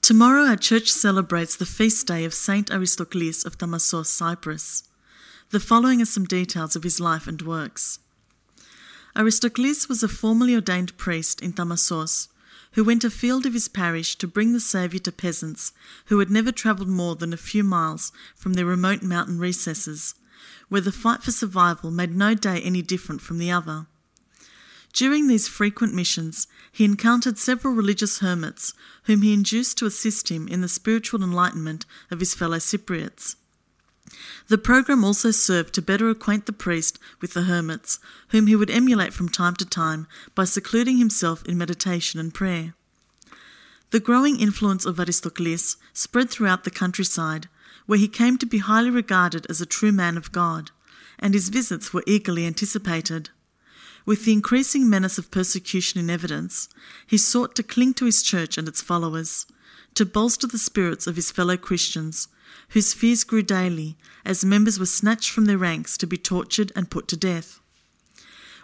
Tomorrow our church celebrates the feast day of Saint Aristocleus of Damascus, Cyprus. The following are some details of his life and works. Aristocleus was a formally ordained priest in Damascus who went afield of his parish to bring the Saviour to peasants who had never travelled more than a few miles from their remote mountain recesses, where the fight for survival made no day any different from the other. During these frequent missions, he encountered several religious hermits whom he induced to assist him in the spiritual enlightenment of his fellow Cypriots. The program also served to better acquaint the priest with the hermits, whom he would emulate from time to time by secluding himself in meditation and prayer. The growing influence of Aristocleus spread throughout the countryside, where he came to be highly regarded as a true man of God, and his visits were eagerly anticipated. With the increasing menace of persecution in evidence, he sought to cling to his church and its followers, to bolster the spirits of his fellow Christians, whose fears grew daily as members were snatched from their ranks to be tortured and put to death.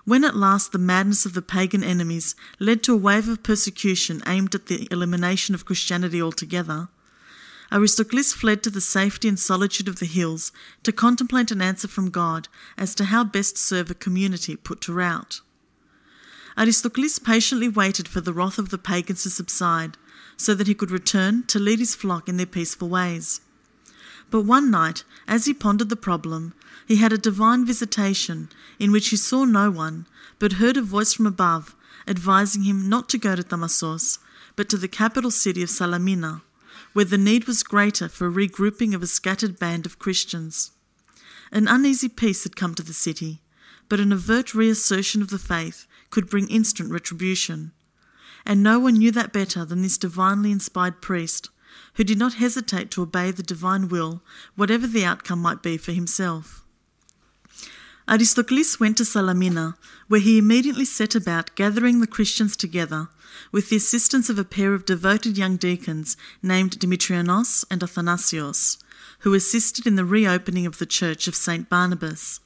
When at last the madness of the pagan enemies led to a wave of persecution aimed at the elimination of Christianity altogether, Aristocleus fled to the safety and solitude of the hills to contemplate an answer from God as to how best serve a community put to rout. Aristocleus patiently waited for the wrath of the pagans to subside, so that he could return to lead his flock in their peaceful ways. But one night, as he pondered the problem, he had a divine visitation in which he saw no one, but heard a voice from above advising him not to go to Damascus, but to the capital city of Salamina, where the need was greater for a regrouping of a scattered band of Christians. An uneasy peace had come to the city, but an overt reassertion of the faith could bring instant retribution. And no one knew that better than this divinely inspired priest, who did not hesitate to obey the divine will, whatever the outcome might be for himself. Aristocleus went to Salamina, where he immediately set about gathering the Christians together, with the assistance of a pair of devoted young deacons named Demetrios and Athanasios, who assisted in the reopening of the church of St. Barnabas.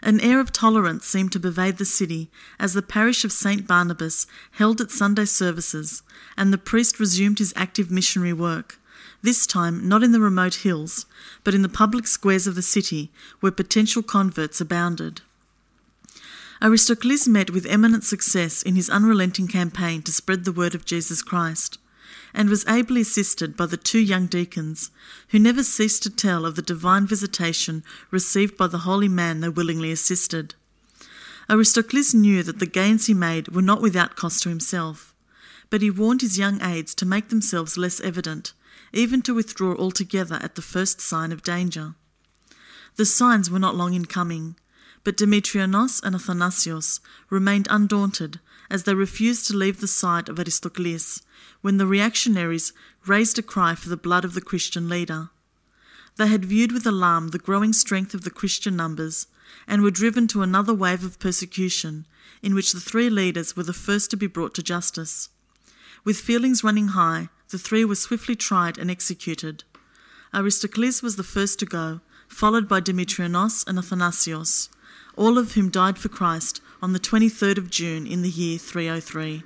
An air of tolerance seemed to pervade the city as the parish of St. Barnabas held its Sunday services, and the priest resumed his active missionary work, this time not in the remote hills, but in the public squares of the city, where potential converts abounded. Aristocleus met with eminent success in his unrelenting campaign to spread the word of Jesus Christ, and was ably assisted by the two young deacons, who never ceased to tell of the divine visitation received by the holy man they willingly assisted. Aristocleus knew that the gains he made were not without cost to himself, but he warned his young aides to make themselves less evident, even to withdraw altogether at the first sign of danger. The signs were not long in coming, but Demetrios and Athanasios remained undaunted as they refused to leave the side of Aristocleus when the reactionaries raised a cry for the blood of the Christian leader. They had viewed with alarm the growing strength of the Christian numbers and were driven to another wave of persecution in which the three leaders were the first to be brought to justice. With feelings running high, the three were swiftly tried and executed. Aristocleus was the first to go, followed by Demetrios and Athanasios, all of whom died for Christ on the 23rd of June in the year 303.